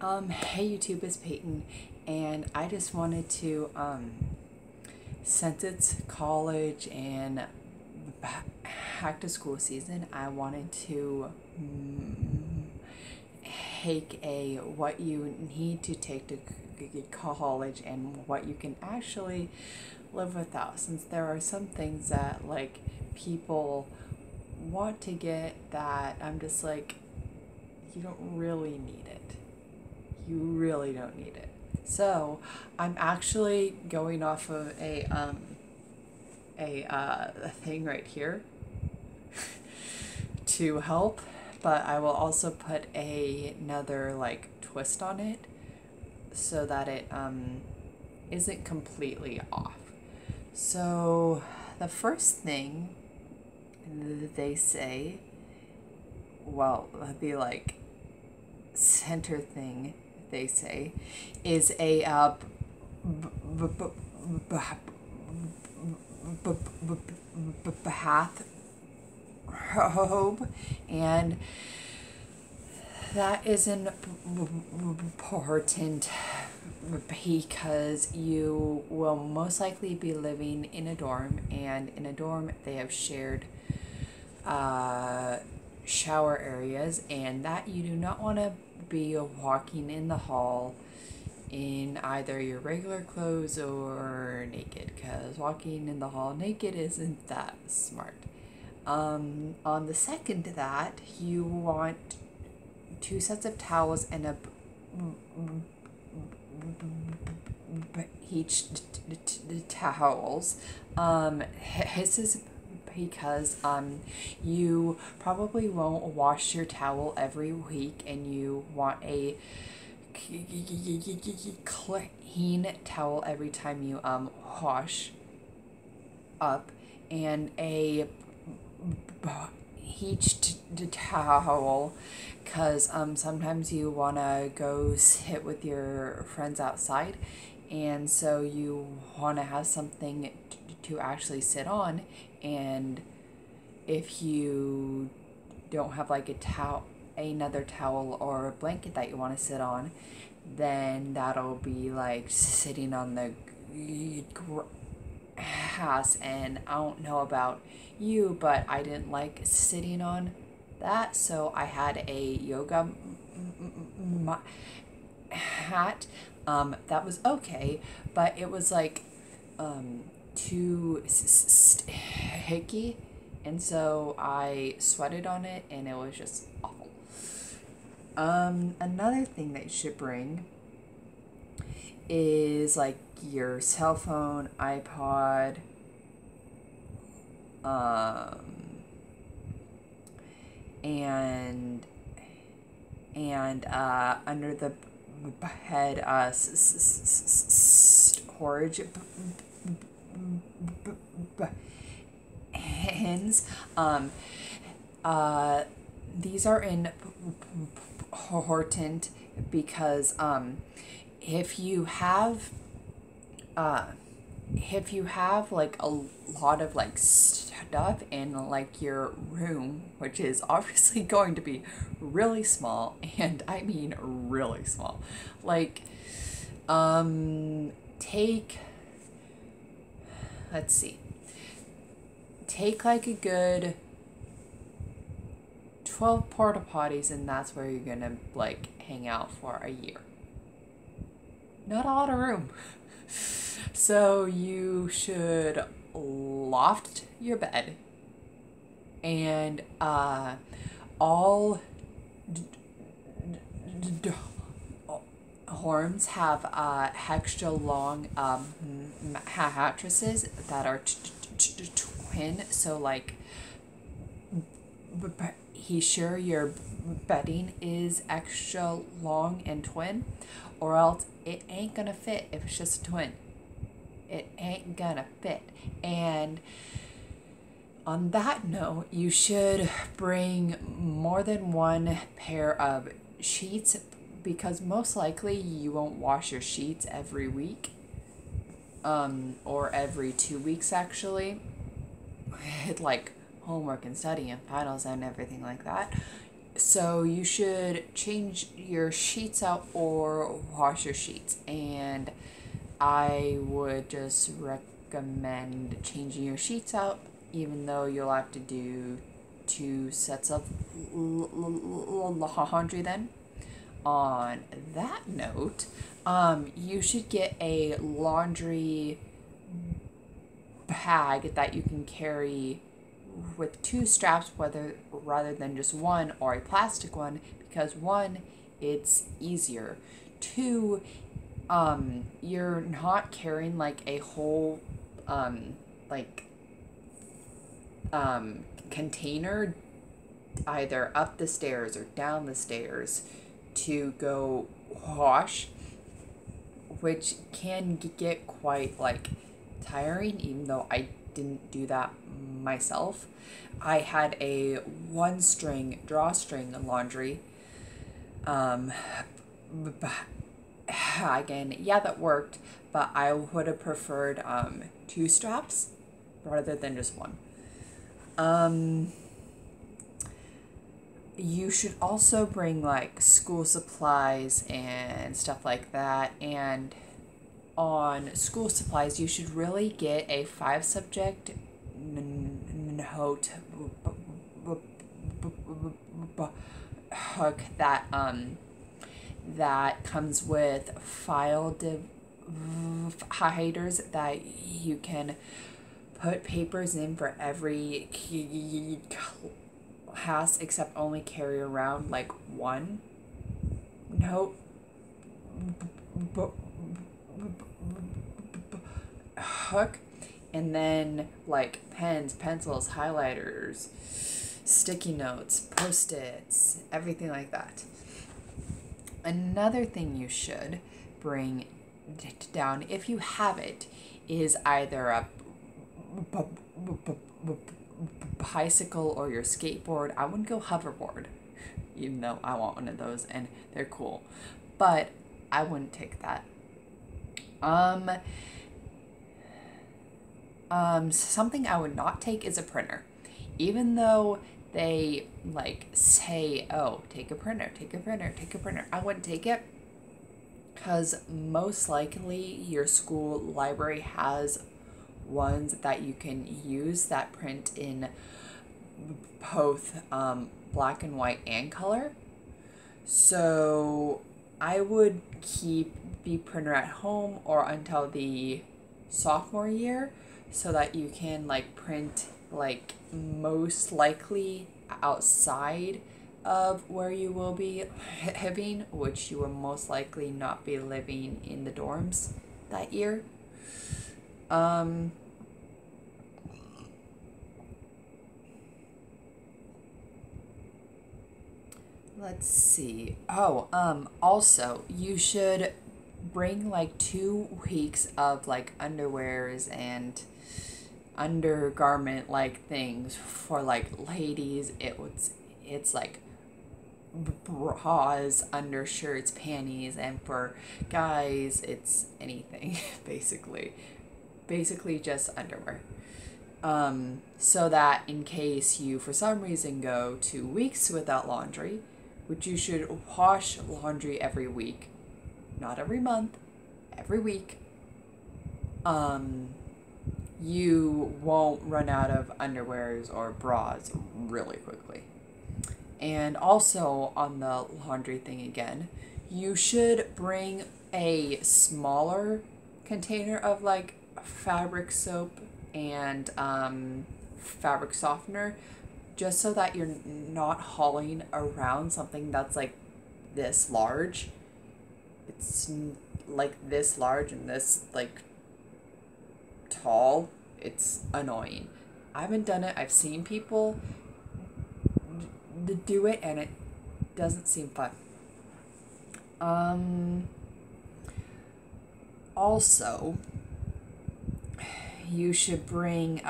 Hey YouTube, it's Peyton, and I just wanted to, since it's college and back to school season, I wanted to take a what you need to take to college and what you can actually live without, since there are some things that like people want to get that I'm just like, you don't really need it. You really don't need it. So I'm actually going off of a thing right here to help, but I will also put another like twist on it so that it isn't completely off. So the first thing they say, well, the like center thing they say is a bathrobe, and that is important because you will most likely be living in a dorm, and in a dorm they have shared shower areas, and that you do not want to be walking in the hall in either your regular clothes or naked, because walking in the hall naked isn't that smart. On the second to that, you want two sets of towels and a each towels. This is because you probably won't wash your towel every week, and you want a clean towel every time you wash up, and a each towel, because sometimes you want to go sit with your friends outside, and so you want to have something to actually sit on, and if you don't have like another towel or a blanket that you want to sit on, then that'll be like sitting on the grass, and I don't know about you, but I didn't like sitting on that, so I had a yoga hat. That was okay, but it was like too sticky, and so I sweated on it, and it was just awful. Another thing that you should bring is like your cell phone, iPod, and under the head storage bins. These are important because if you have like a lot of like stuff in like your room, which is obviously going to be really small, and I mean really small, like take, let's see, take like a good 12 porta potties, and that's where you're gonna like hang out for a year. Not a lot of room. So you should loft your bed, and all dorms have extra long mattresses that are twin, so like he's sure your bedding is extra long and twin, or else it ain't gonna fit if it's just a twin. It ain't gonna fit. And on that note, you should bring more than one pair of sheets, because most likely you won't wash your sheets every week, or every 2 weeks actually, with like homework and study and finals and everything like that. So you should change your sheets out or wash your sheets. And I would just recommend changing your sheets out, even though you'll have to do 2 sets of laundry then. On that note, you should get a laundry bag that you can carry with 2 straps, whether rather than just one, or a plastic one, because one, it's easier. Two, you're not carrying like a whole like container either up the stairs or down the stairs to go wash, which can get quite like tiring, even though I didn't do that myself. I had a 1 string drawstring laundry. Um, Again, yeah, that worked, but I would have preferred 2 straps rather than just one. You should also bring like school supplies and stuff like that. And on school supplies, you should really get a 5 subject note hook that comes with file dividers that you can put papers in for every class, except only carry around like one note hook, and then like pens, pencils, highlighters, sticky notes, post-its, everything like that. Another thing you should bring down, if you have it, is either a bicycle or your skateboard. I wouldn't go hoverboard, even though I want one of those and they're cool, but I wouldn't take that. Something I would not take is a printer, even though they like say, oh, take a printer, take a printer, take a printer. I wouldn't take it, because most likely your school library has ones that you can use that print in both black and white and color. So I would keep the printer at home or until the sophomore year, so that you can like print like most likely outside of where you will be living, which you will most likely not be living in the dorms that year. Let's see. Oh, also, you should bring like 2 weeks of like underwears and undergarment like things for like ladies. It's like bras, undershirts, panties, and for guys it's anything basically just underwear. So that in case you for some reason go 2 weeks without laundry, which you should wash laundry every week, not every month, every week, you won't run out of underwears or bras really quickly. And also on the laundry thing again, you should bring a smaller container of like fabric soap and fabric softener, just so that you're not hauling around something that's like this large. It's like this large and this like tall. It's annoying. I haven't done it. I've seen people do it and it doesn't seem fun. Also, you should bring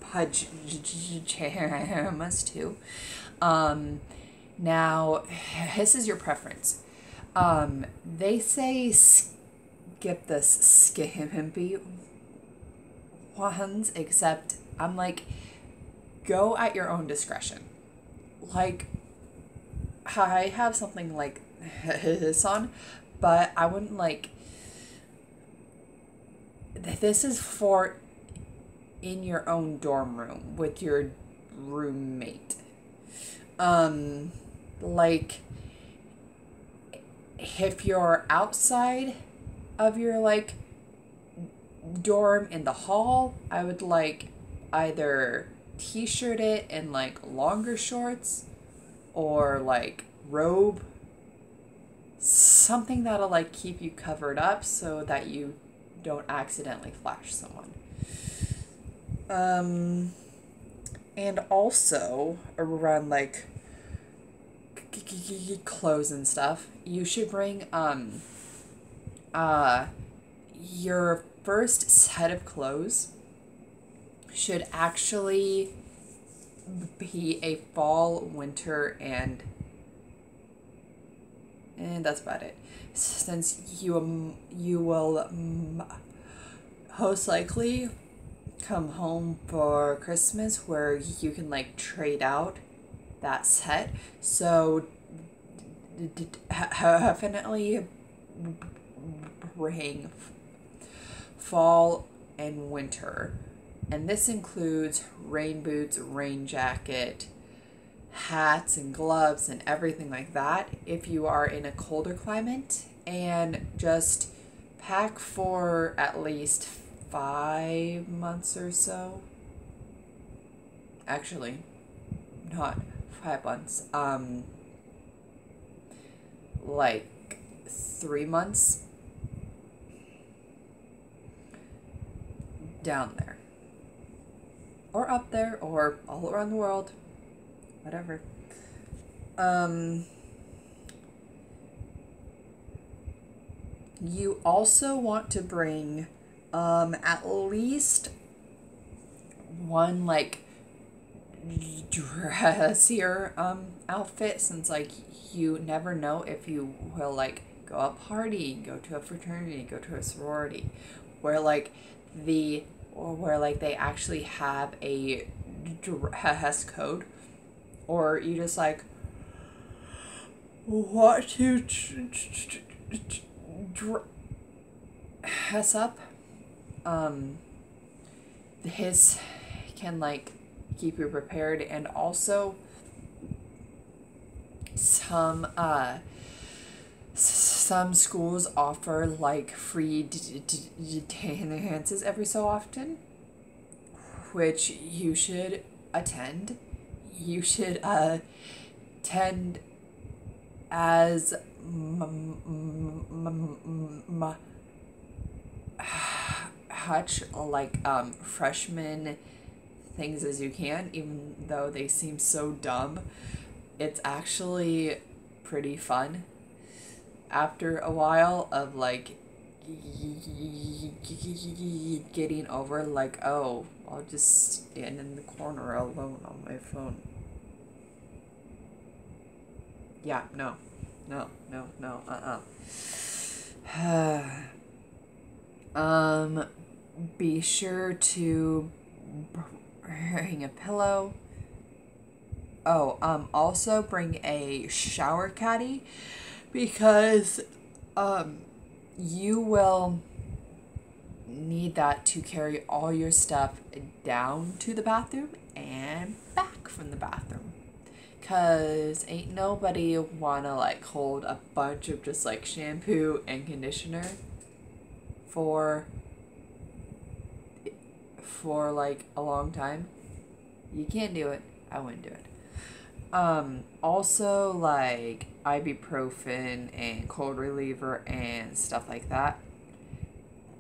pajamas too. Now, this is your preference. They say skip the skimpy ones, except I'm like, go at your own discretion. Like, I have something like this on, but I wouldn't like, this is for in your own dorm room with your roommate. Like, if you're outside of your like dorm in the hall, I would like either t-shirt it in like longer shorts or like robe, something that'll like keep you covered up so that you don't accidentally flash someone. And also around like clothes and stuff, you should bring your first set of clothes should actually be a fall, winter, and that's about it. Since you will most likely come home for Christmas where you can like trade out that set. So definitely bring fall and winter. And this includes rain boots, rain jacket, hats and gloves and everything like that if you are in a colder climate, and just pack for at least 5 months or so. Actually, not 5 months. Like 3 months down there. Or up there, or all around the world. Whatever. You also want to bring at least one like dressier outfit, since like you never know if you will like go out partying, go to a fraternity, go to a sorority, where like they actually have a dress code, or you just like want to dress up. This can like keep you prepared, and also some schools offer like free dances every so often, which you should attend. You should attend as much like freshman things as you can, even though they seem so dumb. It's actually pretty fun after a while of like getting over like, oh, I'll just stand in the corner alone on my phone. Yeah, no. Be sure to bring a pillow. Oh, also bring a shower caddy, because you will need that to carry all your stuff down to the bathroom and back from the bathroom. Cause ain't nobody wanna like hold a bunch of just like shampoo and conditioner for like a long time. You can't do it. I wouldn't do it. Also like ibuprofen and cold reliever and stuff like that,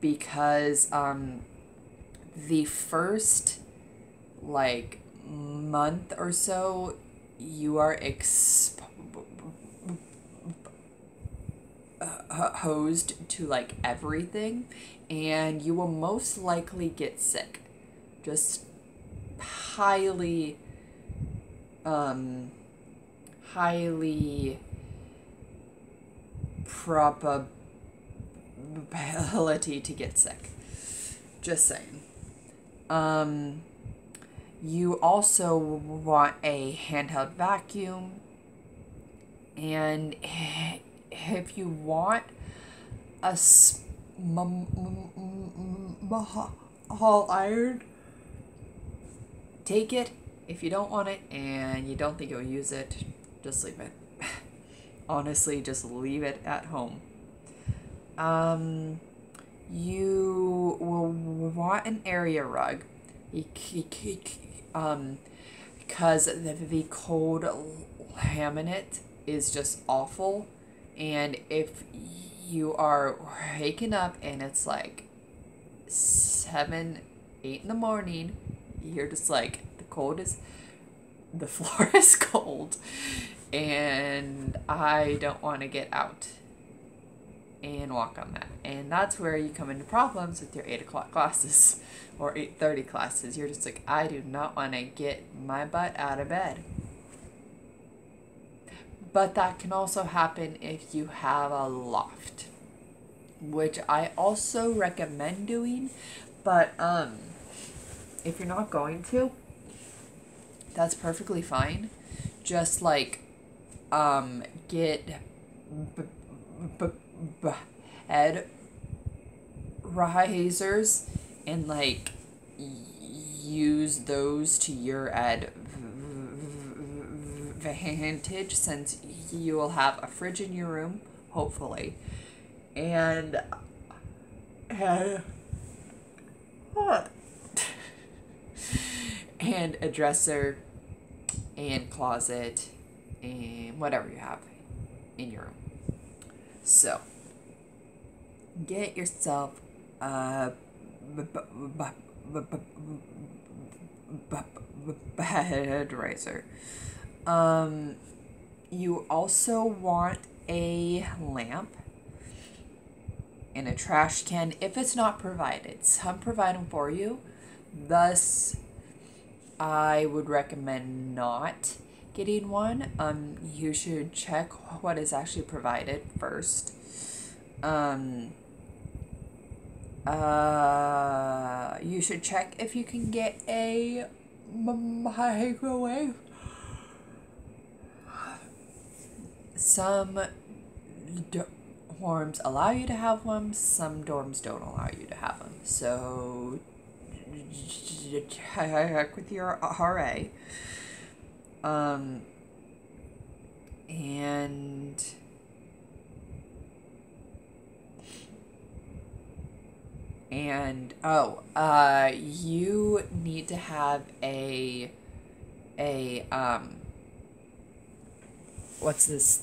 because the first like month or so you are exposed to like everything, and you will most likely get sick. Just highly probability to get sick. Just saying. You also want a handheld vacuum, and if you want a small iron, take it. If you don't want it and you don't think you'll use it, just leave it. Honestly, just leave it at home. You will want an area rug, because the cold laminate is just awful. And if you are waking up and it's like 7, 8 in the morning, you're just like, the floor is cold, and I don't want to get out and walk on that. And that's where you come into problems with your 8 o'clock classes or 8:30 classes. You're just like, I do not want to get my butt out of bed. But that can also happen if you have a loft, which I also recommend doing. But if you're not going to, that's perfectly fine. Just like get head risers and like use those to your advantage, since you will have a fridge in your room, hopefully, and and a dresser and closet and whatever you have in your room. So get yourself a bed riser. You also want a lamp and a trash can if it's not provided. Some provide them for you. Thus, I would recommend not getting one. You should check what is actually provided first. You should check if you can get a microwave. Some dorms allow you to have one, some dorms don't allow you to have them. So check with your RA. You need to have a what's this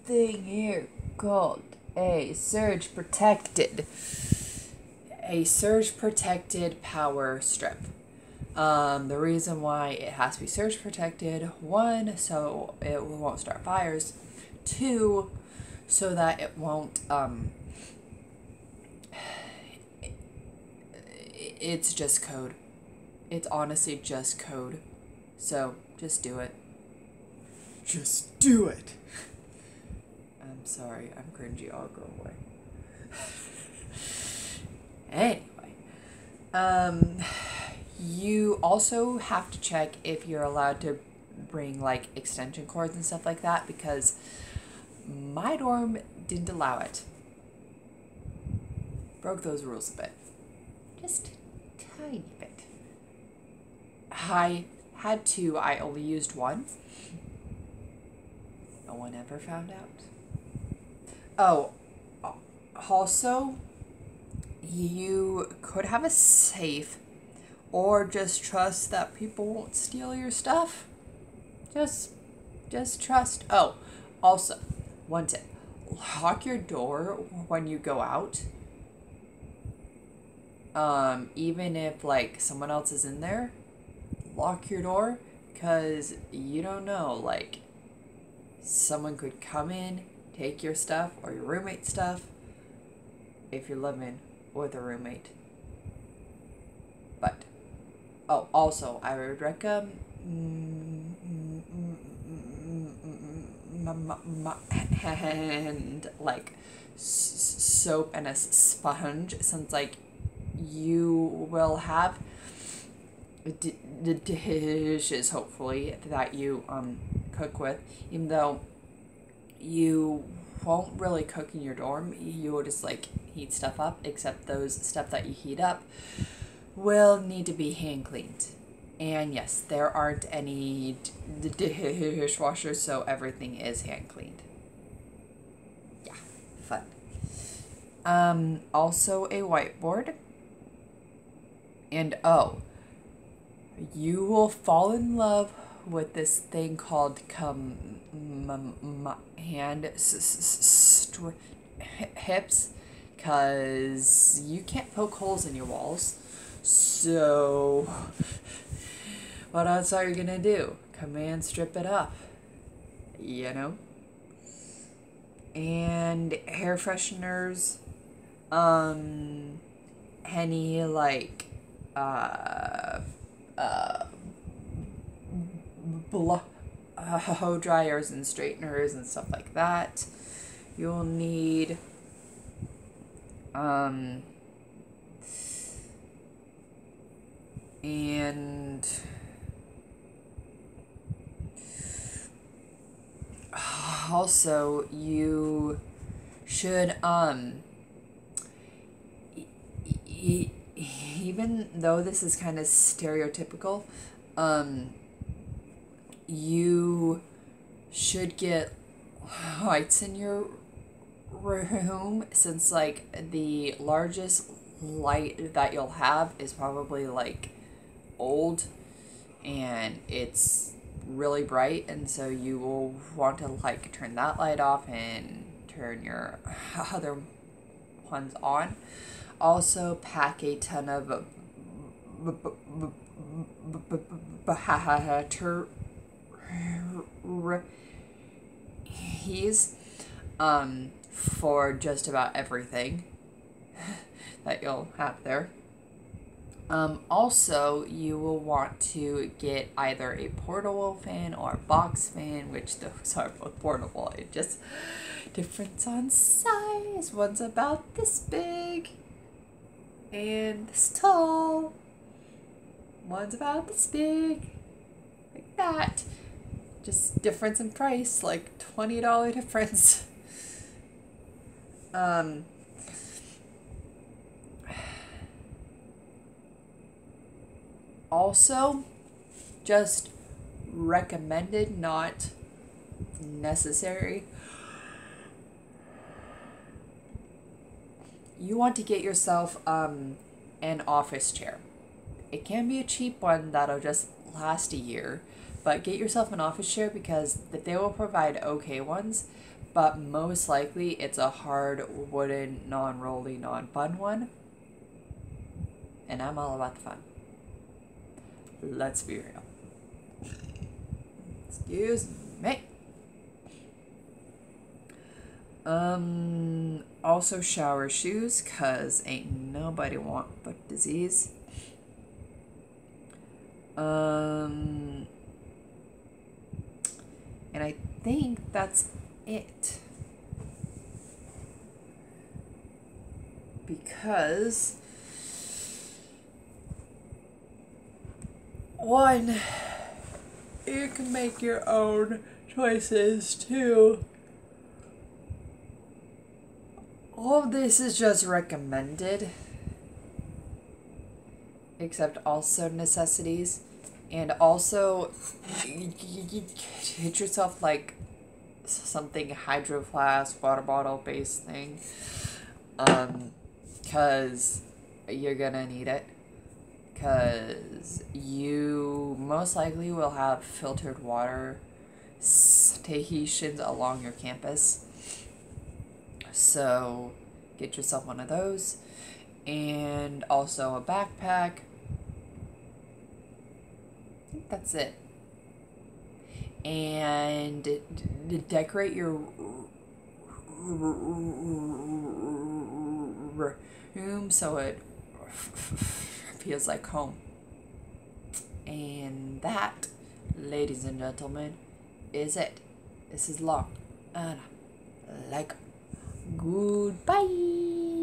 thing here called? A surge protected power strip. The reason why it has to be surge protected, 1, so it won't start fires, 2, so that it won't it's just code. It's honestly just code. So just do it. Just do it. I'm sorry, I'm cringy, I'll go away. Anyway, you also have to check if you're allowed to bring like extension cords and stuff like that, because my dorm didn't allow it. Broke those rules a bit. Just tiny bit. I had 2, I only used 1. No one ever found out. Oh, also, you could have a safe, or just trust that people won't steal your stuff. Just trust. Oh, also, one tip. Lock your door when you go out. Even if like someone else is in there, lock your door, because you don't know, like someone could come in, take your stuff or your roommate's stuff if you're living with a roommate. But also I would recommend like soap and a sponge, since like you will have the dishes, hopefully, that you cook with, even though you won't really cook in your dorm. You will just like heat stuff up, except those stuff that you heat up will need to be hand cleaned. And yes, there aren't any dishwashers, so everything is hand cleaned. Yeah, fun. Also a whiteboard. And oh, you will fall in love with this thing called hips, because you can't poke holes in your walls. So what else are you gonna do? Command strip it up, you know? And hair fresheners, any like blow dryers and straighteners and stuff like that. You'll need and also you should even though this is kind of stereotypical, you should get lights in your room, since like the largest light that you'll have is probably like old and it's really bright, and so you will want to like turn that light off and turn your other ones on. Also pack a ton of batteries for just about everything that you'll have there. Also, you will want to get either a portable fan or a box fan, which those are both portable. It just difference on size. One's about this big and this tall. One's about this big, like that. Just difference in price, like $20 difference. Also, just recommended, not necessary. You want to get yourself an office chair. It can be a cheap one that'll just last a year, but get yourself an office chair because they will provide okay ones, but most likely it's a hard wooden, non-rolly, non-fun one. And I'm all about the fun. Let's be real. Excuse me. Also shower shoes, cause ain't nobody want foot disease. And I think that's it. Because one, you can make your own choices too. All of this is just recommended, except also necessities. And also, get yourself like something hydro flask, water bottle based thing. Cause you're gonna need it. Cause you most likely will have filtered water stations along your campus. So get yourself one of those. And also a backpack. I think that's it. And decorate your room so it feels like home. And that, ladies and gentlemen, is it. This is long and like goodbye.